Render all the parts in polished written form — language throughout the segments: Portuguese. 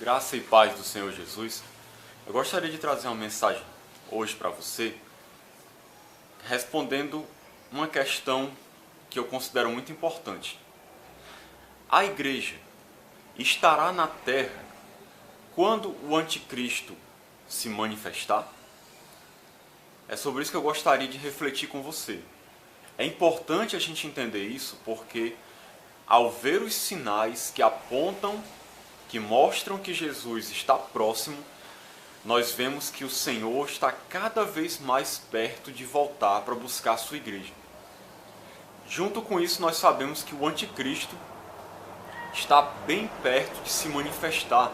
Graça e paz do Senhor Jesus. Eu gostaria de trazer uma mensagem hoje para você, respondendo uma questão que eu considero muito importante. A igreja estará na terra quando o anticristo se manifestar? É sobre isso que eu gostaria de refletir com você. É importante a gente entender isso porque, ao ver os sinais que apontam, que mostram que Jesus está próximo, nós vemos que o Senhor está cada vez mais perto de voltar para buscar a sua igreja. Junto com isso, nós sabemos que o anticristo está bem perto de se manifestar.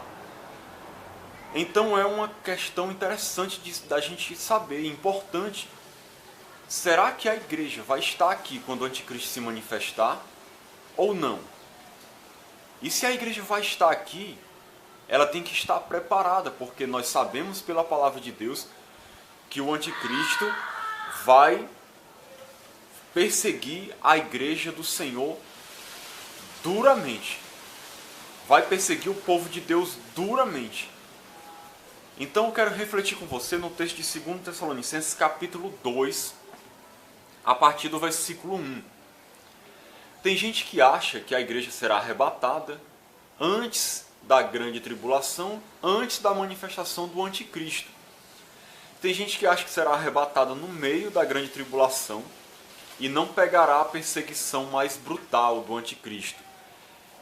Então é uma questão interessante da gente saber, importante. Será que a igreja vai estar aqui quando o anticristo se manifestar ou não? E se a igreja vai estar aqui, ela tem que estar preparada, porque nós sabemos pela palavra de Deus que o anticristo vai perseguir a igreja do Senhor duramente. Vai perseguir o povo de Deus duramente. Então eu quero refletir com você no texto de 2 Tessalonicenses capítulo 2, a partir do versículo 1. Tem gente que acha que a igreja será arrebatada antes da grande tribulação, antes da manifestação do anticristo. Tem gente que acha que será arrebatada no meio da grande tribulação e não pegará a perseguição mais brutal do anticristo.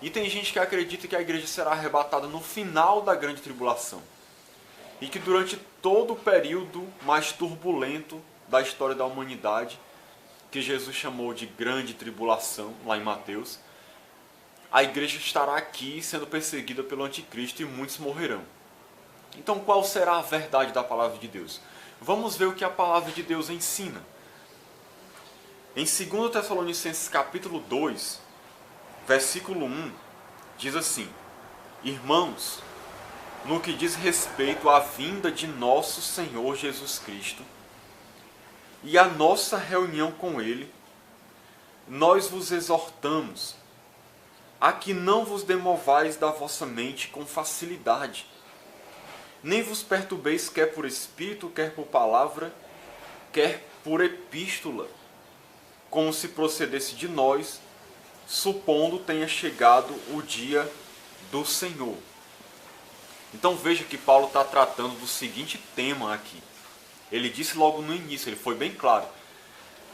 E tem gente que acredita que a igreja será arrebatada no final da grande tribulação e que durante todo o período mais turbulento da história da humanidade, que Jesus chamou de grande tribulação, lá em Mateus, a igreja estará aqui sendo perseguida pelo anticristo e muitos morrerão. Então qual será a verdade da palavra de Deus? Vamos ver o que a palavra de Deus ensina. Em 2 Tessalonicenses capítulo 2, versículo 1, diz assim: Irmãos, no que diz respeito à vinda de nosso Senhor Jesus Cristo e à nossa reunião com Ele, nós vos exortamos a que não vos demovais da vossa mente com facilidade, nem vos perturbeis quer por espírito, quer por palavra, quer por epístola, como se procedesse de nós, supondo tenha chegado o dia do Senhor. Então veja que Paulo está tratando do seguinte tema aqui. Ele disse logo no início, ele foi bem claro,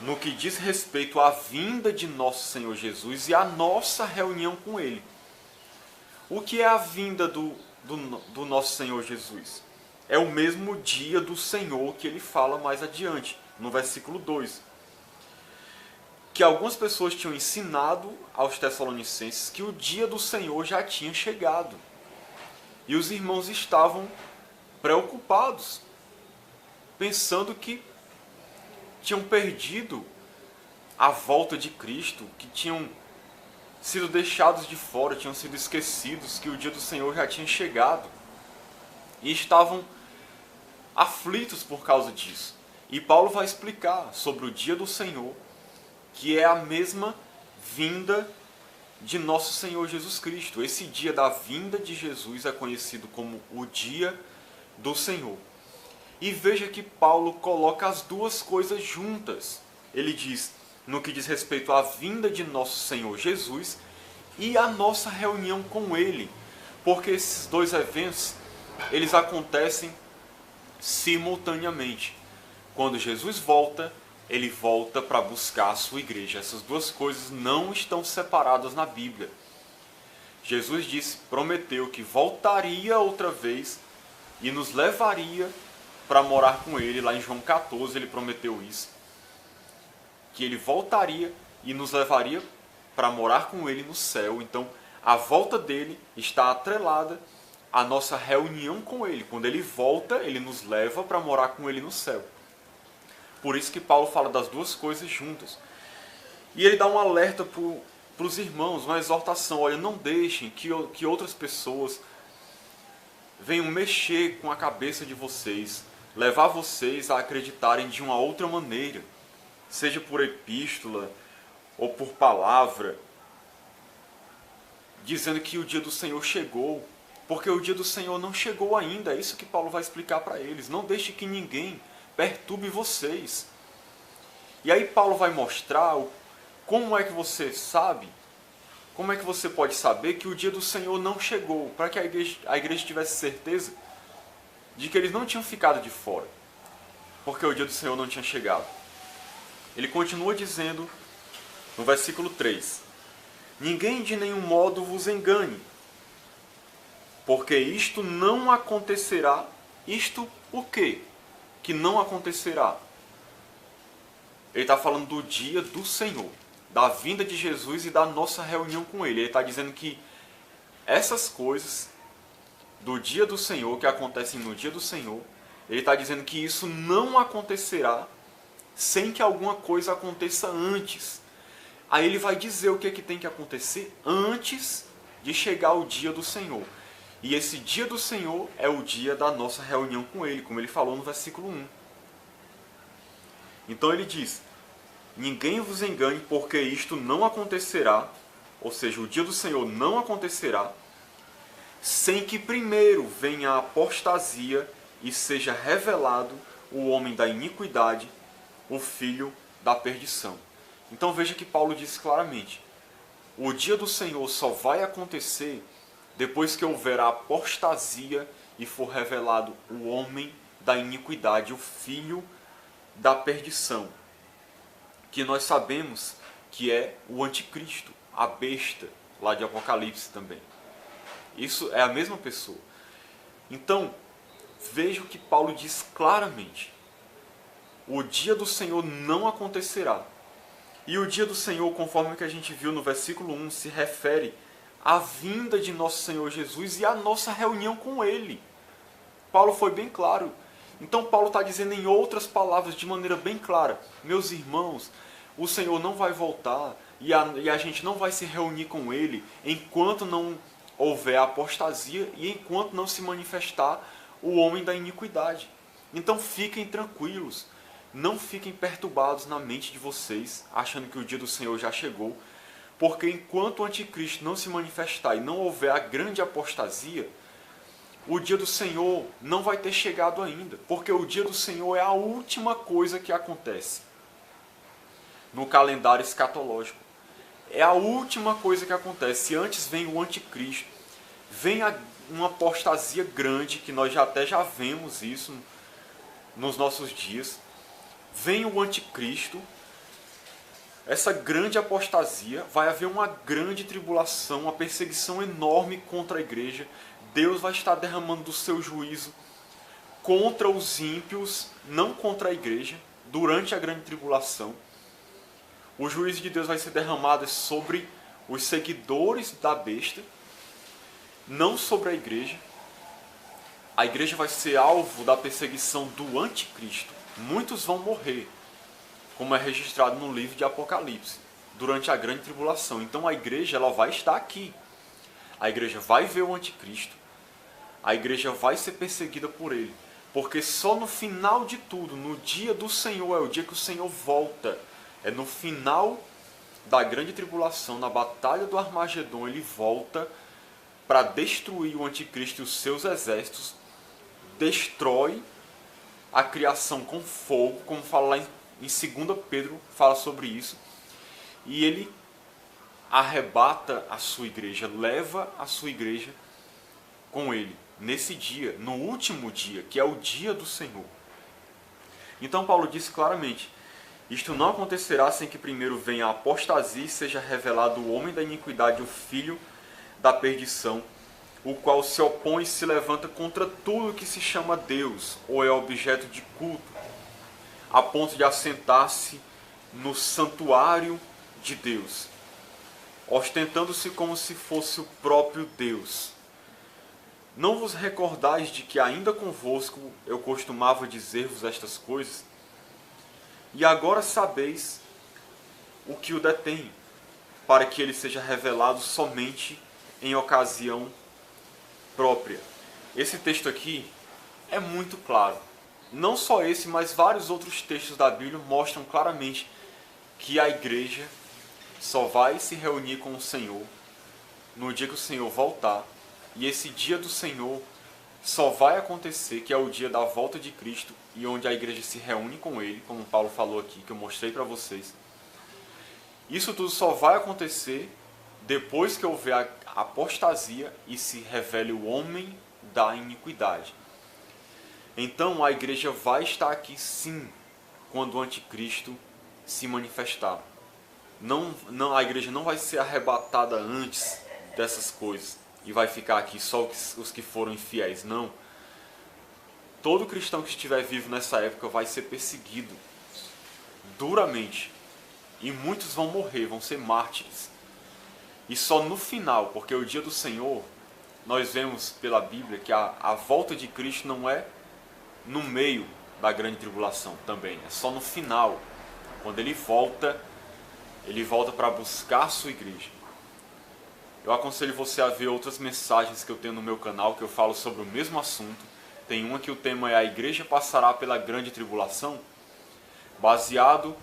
no que diz respeito à vinda de nosso Senhor Jesus e à nossa reunião com Ele. O que é a vinda do nosso Senhor Jesus? É o mesmo dia do Senhor que ele fala mais adiante, no versículo 2. Que algumas pessoas tinham ensinado aos Tessalonicenses que o dia do Senhor já tinha chegado. E os irmãos estavam preocupados, pensando que tinham perdido a volta de Cristo, que tinham sido deixados de fora, tinham sido esquecidos, que o dia do Senhor já tinha chegado. E estavam aflitos por causa disso. E Paulo vai explicar sobre o dia do Senhor, que é a mesma vinda de nosso Senhor Jesus Cristo. Esse dia da vinda de Jesus é conhecido como o dia do Senhor. E veja que Paulo coloca as duas coisas juntas. Ele diz, no que diz respeito à vinda de nosso Senhor Jesus e a nossa reunião com Ele. Porque esses dois eventos, eles acontecem simultaneamente. Quando Jesus volta, Ele volta para buscar a sua igreja. Essas duas coisas não estão separadas na Bíblia. Jesus disse, prometeu que voltaria outra vez e nos levaria para morar com Ele. Lá em João 14 ele prometeu isso. Que Ele voltaria e nos levaria para morar com Ele no céu. Então a volta dele está atrelada à nossa reunião com Ele. Quando Ele volta, Ele nos leva para morar com Ele no céu. Por isso que Paulo fala das duas coisas juntas. E ele dá um alerta para os irmãos, uma exortação. Olha, não deixem que outras pessoas venham mexer com a cabeça de vocês, levar vocês a acreditarem de uma outra maneira, seja por epístola ou por palavra, dizendo que o dia do Senhor chegou. porque o dia do Senhor não chegou ainda. É isso que Paulo vai explicar para eles. Não deixe que ninguém perturbe vocês. E aí Paulo vai mostrar como é que você sabe, como é que você pode saber que o dia do Senhor não chegou, para que a igreja tivesse certeza de que eles não tinham ficado de fora, porque o dia do Senhor não tinha chegado. Ele continua dizendo no versículo 3: ninguém de nenhum modo vos engane, porque isto não acontecerá. Isto o quê? Que não acontecerá? Ele está falando do dia do Senhor, da vinda de Jesus e da nossa reunião com Ele. Ele está dizendo que essas coisas do dia do Senhor, que acontecem no dia do Senhor, ele está dizendo que isso não acontecerá sem que alguma coisa aconteça antes. Aí ele vai dizer o que é que tem que acontecer antes de chegar o dia do Senhor. E esse dia do Senhor é o dia da nossa reunião com Ele, como ele falou no versículo 1. Então ele diz: ninguém vos engane, porque isto não acontecerá, ou seja, o dia do Senhor não acontecerá, sem que primeiro venha a apostasia e seja revelado o homem da iniquidade, o filho da perdição. Então veja que Paulo diz claramente: o dia do Senhor só vai acontecer depois que houver a apostasia e for revelado o homem da iniquidade, o filho da perdição, que nós sabemos que é o anticristo, a besta, lá de Apocalipse também. Isso é a mesma pessoa. Então, veja o que Paulo diz claramente: o dia do Senhor não acontecerá. E o dia do Senhor, conforme que a gente viu no versículo 1, se refere à vinda de nosso Senhor Jesus e à nossa reunião com Ele. Paulo foi bem claro. Então Paulo está dizendo em outras palavras, de maneira bem clara: meus irmãos, o Senhor não vai voltar e a gente não vai se reunir com Ele enquanto não houver apostasia e enquanto não se manifestar o homem da iniquidade. Então fiquem tranquilos, não fiquem perturbados na mente de vocês, achando que o dia do Senhor já chegou, porque enquanto o anticristo não se manifestar e não houver a grande apostasia, o dia do Senhor não vai ter chegado ainda, porque o dia do Senhor é a última coisa que acontece no calendário escatológico. É a última coisa que acontece. Antes vem o anticristo, vem uma apostasia grande, que nós até já vemos isso nos nossos dias. Vem o anticristo, essa grande apostasia, vai haver uma grande tribulação, uma perseguição enorme contra a igreja. Deus vai estar derramando do seu juízo contra os ímpios, não contra a igreja, durante a grande tribulação. O juízo de Deus vai ser derramado sobre os seguidores da besta, não sobre a igreja. A igreja vai ser alvo da perseguição do anticristo. Muitos vão morrer, como é registrado no livro de Apocalipse, durante a grande tribulação. Então a igreja, ela vai estar aqui. A igreja vai ver o anticristo. A igreja vai ser perseguida por ele. Porque só no final de tudo, no dia do Senhor, é o dia que o Senhor volta. É no final da grande tribulação, na batalha do Armagedon, ele volta para destruir o anticristo e os seus exércitos. Destrói a criação com fogo, como fala lá em 2 Pedro, fala sobre isso. E ele arrebata a sua igreja, leva a sua igreja com ele, nesse dia, no último dia, que é o dia do Senhor. Então Paulo disse claramente: isto não acontecerá sem que primeiro venha a apostasia e seja revelado o homem da iniquidade, o filho da perdição, o qual se opõe e se levanta contra tudo que se chama Deus, ou é objeto de culto, a ponto de assentar-se no santuário de Deus, ostentando-se como se fosse o próprio Deus. Não vos recordais de que ainda convosco eu costumava dizer-vos estas coisas? E agora sabeis o que o detém, para que ele seja revelado somente em ocasião própria. Esse texto aqui é muito claro. Não só esse, mas vários outros textos da Bíblia mostram claramente que a igreja só vai se reunir com o Senhor no dia que o Senhor voltar, E esse dia do Senhor só vai acontecer, que é o dia da volta de Cristo, e onde a igreja se reúne com Ele, como Paulo falou aqui, que eu mostrei para vocês. Isso tudo só vai acontecer depois que houver a apostasia e se revele o homem da iniquidade. Então a igreja vai estar aqui sim, quando o anticristo se manifestar. A igreja não vai ser arrebatada antes dessas coisas e vai ficar aqui só os que foram infiéis. Não. Todo cristão que estiver vivo nessa época vai ser perseguido duramente. E muitos vão morrer, vão ser mártires. E só no final, porque o dia do Senhor, nós vemos pela Bíblia que a volta de Cristo não é no meio da grande tribulação também. É só no final, quando ele volta para buscar a sua igreja. Eu aconselho você a ver outras mensagens que eu tenho no meu canal, que eu falo sobre o mesmo assunto. Tem uma que o tema é: a igreja passará pela grande tribulação, baseado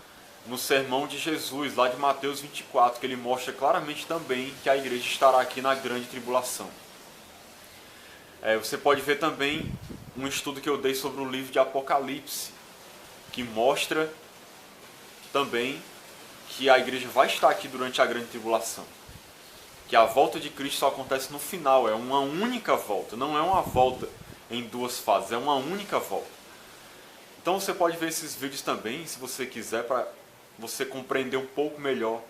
no sermão de Jesus, lá de Mateus 24, que ele mostra claramente também que a igreja estará aqui na grande tribulação. Você pode ver também um estudo que eu dei sobre o livro de Apocalipse, que mostra também que a igreja vai estar aqui durante a grande tribulação. Que a volta de Cristo só acontece no final, é uma única volta, não é uma volta em duas fases, é uma única volta. Então você pode ver esses vídeos também, se você quiser, para você compreender um pouco melhor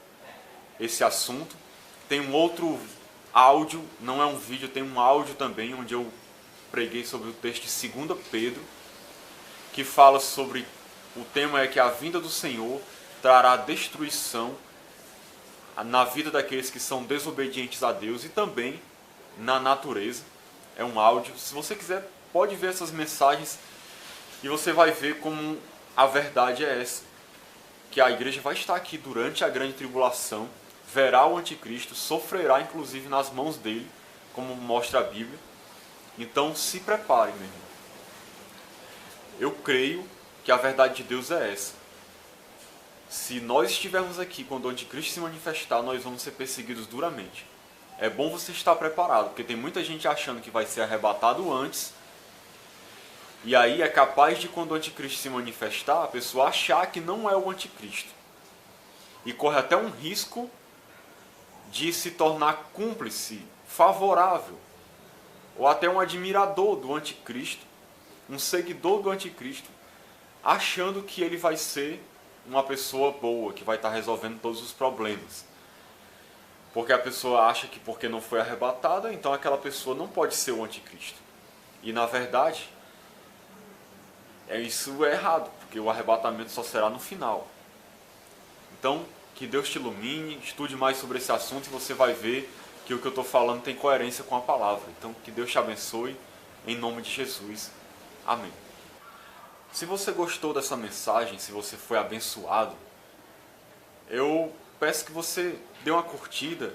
esse assunto. Tem um outro áudio, não é um vídeo, tem um áudio também, onde eu preguei sobre o texto de 2 Pedro, que fala sobre, o tema é que a vinda do Senhor trará destruição na vida daqueles que são desobedientes a Deus e também na natureza. É um áudio, se você quiser pode ver essas mensagens e você vai ver como a verdade é essa, que a igreja vai estar aqui durante a grande tribulação, verá o anticristo, sofrerá inclusive nas mãos dele, como mostra a Bíblia. Então se prepare, meu irmão. Eu creio que a verdade de Deus é essa. Se nós estivermos aqui quando o anticristo se manifestar, nós vamos ser perseguidos duramente. É bom você estar preparado, porque tem muita gente achando que vai ser arrebatado antes, e aí é capaz de, quando o anticristo se manifestar, a pessoa achar que não é o anticristo. E corre até um risco de se tornar cúmplice favorável, ou até um admirador do anticristo, um seguidor do anticristo, achando que ele vai ser uma pessoa boa, que vai estar resolvendo todos os problemas. Porque a pessoa acha que porque não foi arrebatada, então aquela pessoa não pode ser o anticristo. E na verdade, isso é errado, porque o arrebatamento só será no final. Então, que Deus te ilumine, estude mais sobre esse assunto e você vai ver que o que eu estou falando tem coerência com a palavra. Então, que Deus te abençoe, em nome de Jesus. Amém. Se você gostou dessa mensagem, se você foi abençoado, eu peço que você dê uma curtida.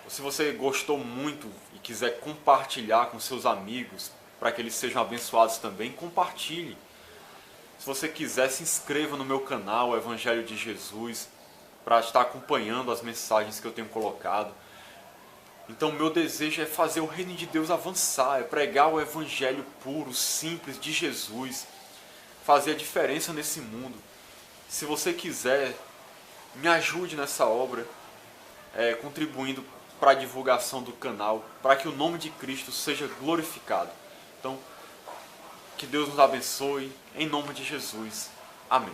Se você gostou muito e quiser compartilhar com seus amigos, para que eles sejam abençoados também, compartilhe. Se você quiser, se inscreva no meu canal, Evangelho de Jesus, para estar acompanhando as mensagens que eu tenho colocado. Então, meu desejo é fazer o reino de Deus avançar, é pregar o evangelho puro, simples de Jesus, fazer a diferença nesse mundo. Se você quiser, me ajude nessa obra, contribuindo para a divulgação do canal, para que o nome de Cristo seja glorificado. Então, que Deus nos abençoe, em nome de Jesus. Amém.